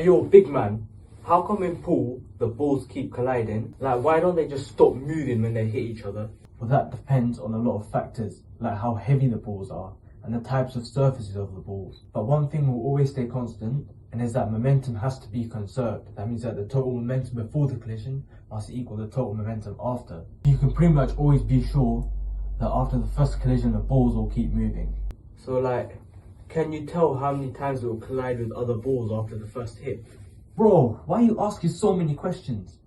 Hey yo, big man, how come in pool the balls keep colliding? Like, why don't they just stop moving when they hit each other? Well, that depends on a lot of factors, like how heavy the balls are and the types of surfaces of the balls. But one thing will always stay constant, and is that momentum has to be conserved. That means that the total momentum before the collision must equal the total momentum after. You can pretty much always be sure that after the first collision, the balls will keep moving. So, like, can you tell how many times it will collide with other balls after the first hit? Bro, why are you asking so many questions?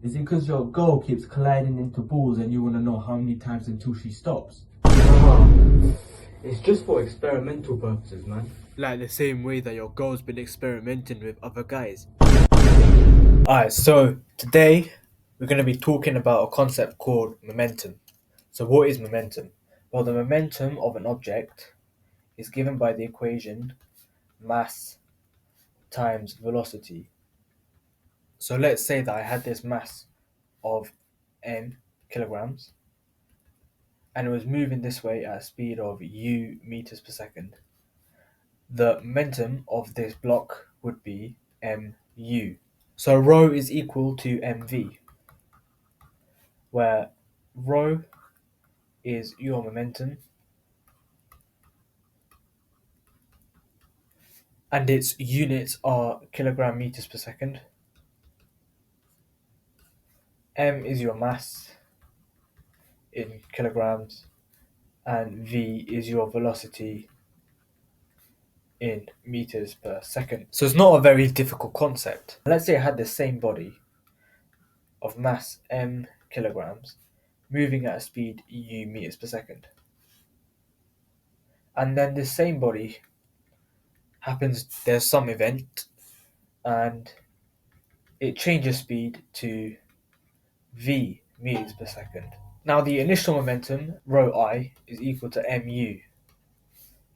Is it because your girl keeps colliding into balls and you want to know how many times until she stops? Nah, it's just for experimental purposes, man. Like the same way that your girl's been experimenting with other guys. Alright, so today we're going to be talking about a concept called momentum. So, what is momentum? Well, the momentum of an object is given by the equation mass times velocity. So, let's say that I had this mass of n kilograms and it was moving this way at a speed of u meters per second. The momentum of this block would be mu. So rho is equal to mv, where rho is your momentum and its units are kilogram meters per second. M is your mass in kilograms, and v is your velocity in meters per second. So it's not a very difficult concept. Let's say I had the same body of mass m kilograms moving at a speed u meters per second. And then this same body happens, there's some event, and it changes speed to v meters per second. Now the initial momentum, rho I, is equal to mu,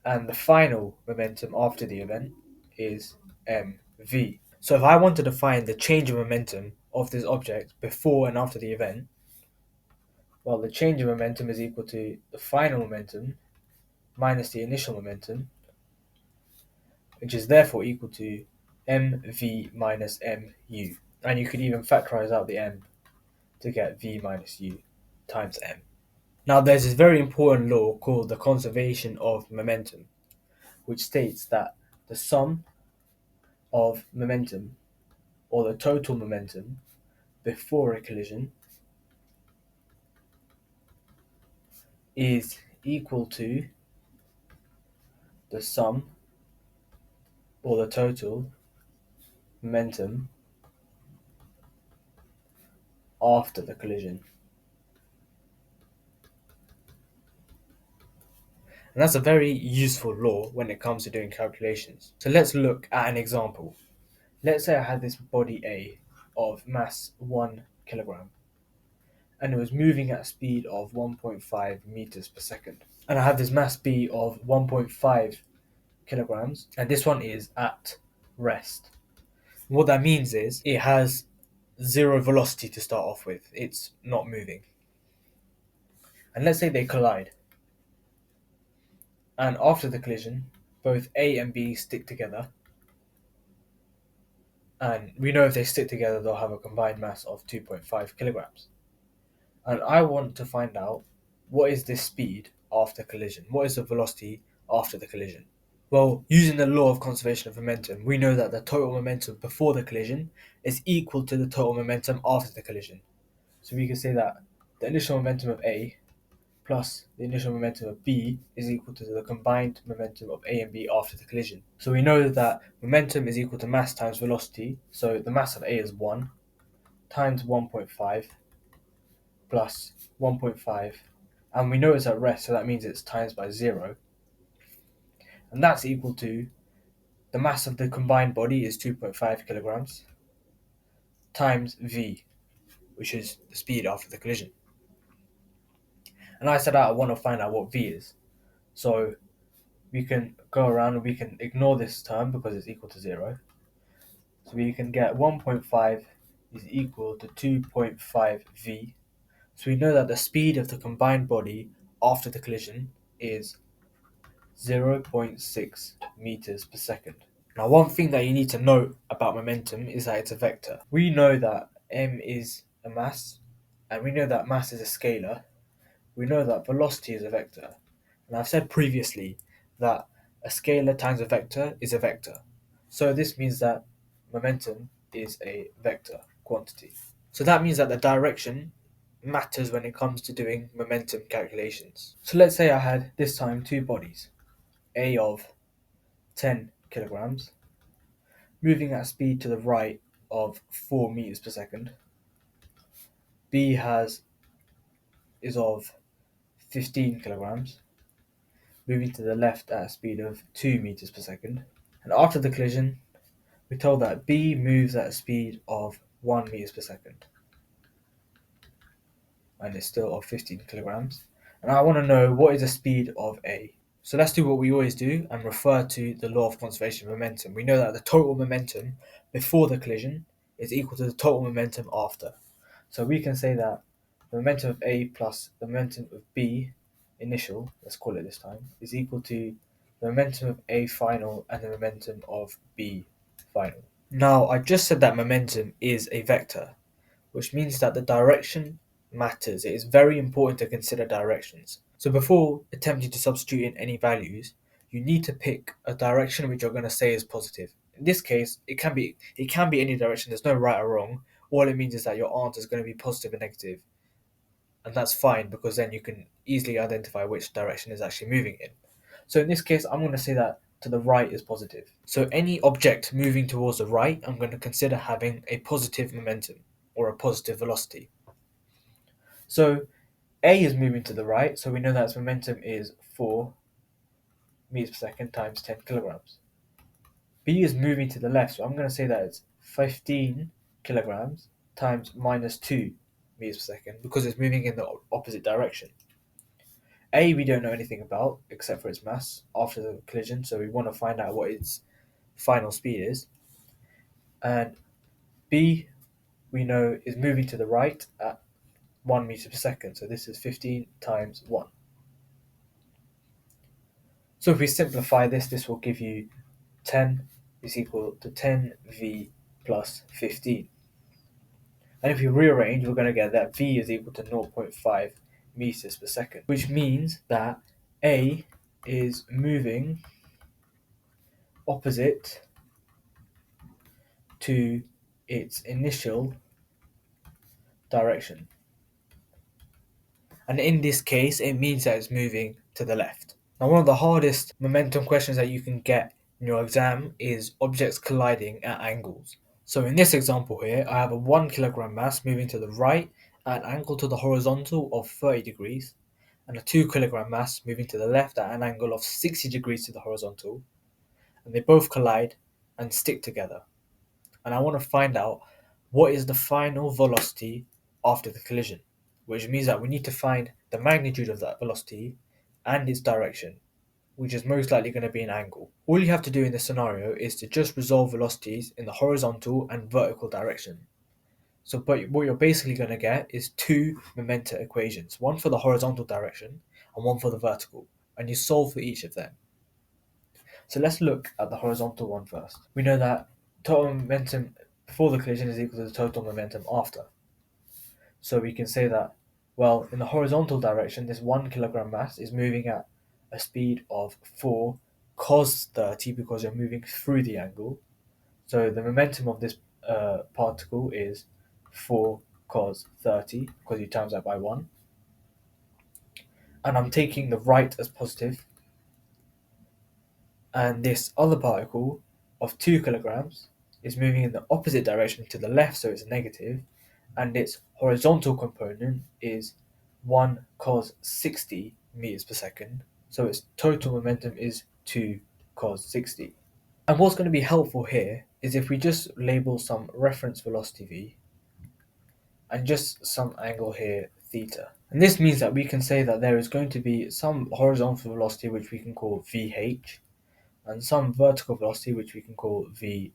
and the final momentum after the event is mv. So if I wanted to find the change of momentum of this object before and after the event, well, the change of momentum is equal to the final momentum minus the initial momentum, which is therefore equal to mv minus mu. And you could even factorize out the m to get v minus u times m. Now there's this very important law called the conservation of momentum, which states that the sum of momentum, or the total momentum, before a collision is equal to the sum, or the total momentum after the collision. And that's a very useful law when it comes to doing calculations. So let's look at an example. Let's say I had this body A of mass 1 kilogram and it was moving at a speed of 1.5 meters per second. And I have this mass B of 1.5 kilograms, and this one is at rest. What that means is it has zero velocity to start off with, it's not moving. And let's say they collide. And after the collision, both A and B stick together. And we know if they stick together, they'll have a combined mass of 2.5 kilograms. And I want to find out what is this speed after collision? What is the velocity after the collision? Well, using the law of conservation of momentum, we know that the total momentum before the collision is equal to the total momentum after the collision. So we can say that the initial momentum of A plus the initial momentum of B is equal to the combined momentum of A and B after the collision. So we know that momentum is equal to mass times velocity. So the mass of A is 1 times 1.5 plus 1.5, and we know it's at rest, so that means it's times by 0, and that's equal to the mass of the combined body is 2.5 kilograms times v, which is the speed after the collision. And I said I want to find out what v is, so we can go around and we can ignore this term because it's equal to 0. So we can get 1.5 is equal to 2.5 v. So we know that the speed of the combined body after the collision is 0.6 meters per second. Now, one thing that you need to note about momentum is that it's a vector. We know that m is a mass, and we know that mass is a scalar. We know that velocity is a vector. And I've said previously that a scalar times a vector is a vector. So this means that momentum is a vector quantity. So that means that the direction matters when it comes to doing momentum calculations. So let's say I had this time two bodies, A of 10 kilograms, moving at speed to the right of 4 meters per second. B is of 15 kilograms, moving to the left at a speed of 2 meters per second. And after the collision, we're told that B moves at a speed of 1 meters per second, and it's still of 15 kilograms. And I want to know what is the speed of A. So let's do what we always do and refer to the law of conservation of momentum. We know that the total momentum before the collision is equal to the total momentum after. So we can say that the momentum of A plus the momentum of B initial, let's call it this time, is equal to the momentum of A final and the momentum of B final. Now, I just said that momentum is a vector, which means that the direction matters. It is very important to consider directions. So before attempting to substitute in any values, you need to pick a direction which you're going to say is positive. In this case, it can be any direction. There's no right or wrong. All it means is that your answer is going to be positive and negative, and that's fine because then you can easily identify which direction is actually moving in. So in this case, I'm going to say that to the right is positive. So any object moving towards the right, I'm going to consider having a positive momentum or a positive velocity. So A is moving to the right, so we know that its momentum is 4 meters per second times 10 kilograms. B is moving to the left, so I'm going to say that it's 15 kilograms times minus 2 meters per second because it's moving in the opposite direction. A we don't know anything about except for its mass after the collision, so we want to find out what its final speed is. And B we know is moving to the right at 1 meter per second, so this is 15 times 1. So if we simplify this, this will give you 10 is equal to 10v plus 15. And if we rearrange, we're going to get that v is equal to 0.5 meters per second, which means that A is moving opposite to its initial direction. And in this case, it means that it's moving to the left. Now, one of the hardest momentum questions that you can get in your exam is objects colliding at angles. So in this example here, I have a 1 kilogram mass moving to the right at an angle to the horizontal of 30 degrees, and a 2 kilogram mass moving to the left at an angle of 60 degrees to the horizontal, and they both collide and stick together. And I want to find out what is the final velocity after the collision, which means that we need to find the magnitude of that velocity and its direction, which is most likely going to be an angle. All you have to do in this scenario is to just resolve velocities in the horizontal and vertical direction. So but what you're basically going to get is two momenta equations, one for the horizontal direction and one for the vertical, and you solve for each of them. So let's look at the horizontal one first. We know that total momentum before the collision is equal to the total momentum after. So we can say that, well, in the horizontal direction, this 1 kilogram mass is moving at a speed of 4 cos 30 because you're moving through the angle. So the momentum of this particle is 4 cos 30 because you times that by 1. And I'm taking the right as positive. And this other particle of 2 kilograms is moving in the opposite direction to the left, so it's negative, and its horizontal component is 1 cos 60 meters per second, so its total momentum is 2 cos 60. And what's going to be helpful here is if we just label some reference velocity v and just some angle here theta. And this means that we can say that there is going to be some horizontal velocity which we can call vh, and some vertical velocity which we can call v.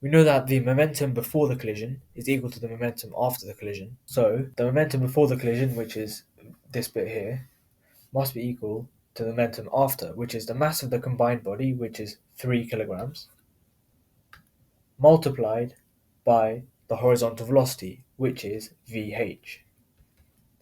We know that the momentum before the collision is equal to the momentum after the collision. So the momentum before the collision, which is this bit here, must be equal to the momentum after, which is the mass of the combined body, which is 3 kilograms, multiplied by the horizontal velocity, which is VH.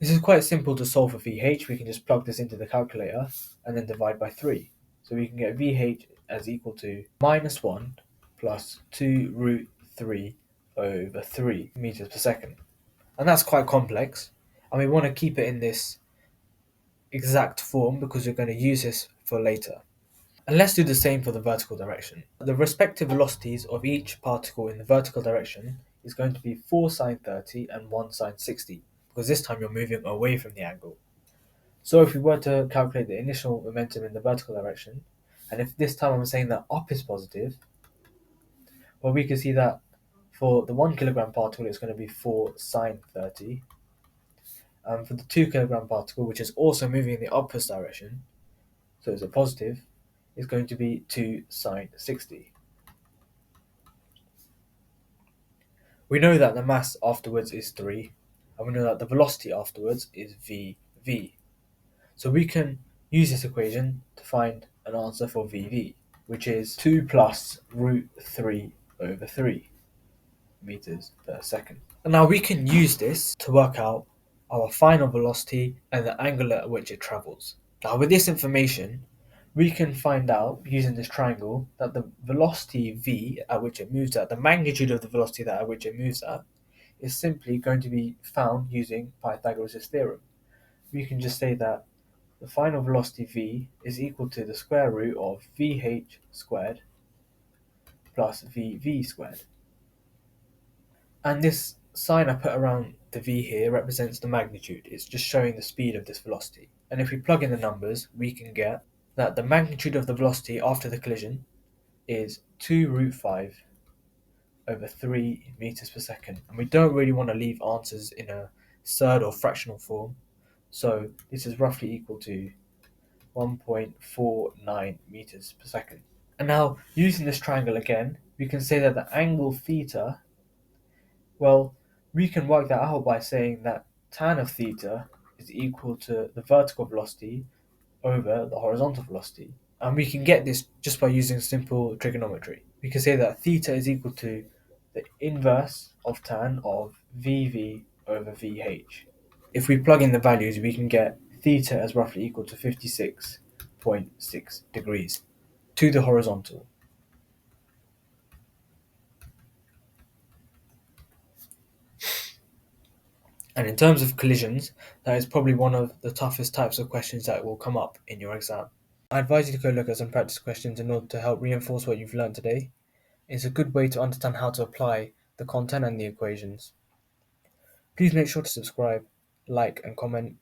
This is quite simple to solve for VH. We can just plug this into the calculator and then divide by 3. So we can get VH as equal to minus 1 plus 2 root 3 over 3 meters per second. And that's quite complex. And we want to keep it in this exact form because we're going to use this for later. And let's do the same for the vertical direction. The respective velocities of each particle in the vertical direction is going to be 4 sine 30 and 1 sine 60, because this time you're moving away from the angle. So if we were to calculate the initial momentum in the vertical direction, and if this time I'm saying that up is positive, well, we can see that for the 1 kilogram particle it's going to be 4 sine 30. For the 2 kilogram particle, which is also moving in the upwards direction, so it's a positive, is going to be 2 sine 60. We know that the mass afterwards is 3, and we know that the velocity afterwards is VV. So we can use this equation to find an answer for VV, which is 2 plus root 3 over 3 meters per second. And now we can use this to work out our final velocity and the angle at which it travels. Now with this information, we can find out, using this triangle, that the velocity v at which it moves at, the magnitude of the velocity at which it moves at, is simply going to be found using Pythagoras' theorem. We can just say that the final velocity v is equal to the square root of vh squared plus vv squared. And this sign I put around the v here represents the magnitude. It's just showing the speed of this velocity. And if we plug in the numbers, we can get that the magnitude of the velocity after the collision is 2 root 5 over 3 meters per second. And we don't really want to leave answers in a surd or fractional form. So this is roughly equal to 1.49 meters per second. And now, using this triangle again, we can say that the angle theta, well, we can work that out by saying that tan of theta is equal to the vertical velocity over the horizontal velocity. And we can get this just by using simple trigonometry. We can say that theta is equal to the inverse of tan of VV over VH. If we plug in the values, we can get theta as roughly equal to 56.6 degrees to the horizontal. And in terms of collisions, that is probably one of the toughest types of questions that will come up in your exam. I advise you to go look at some practice questions in order to help reinforce what you've learned today. It's a good way to understand how to apply the content and the equations. Please make sure to subscribe, like and comment,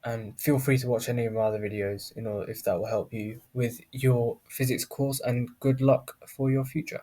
and feel free to watch any of my other videos if that will help you with your physics course, and good luck for your future.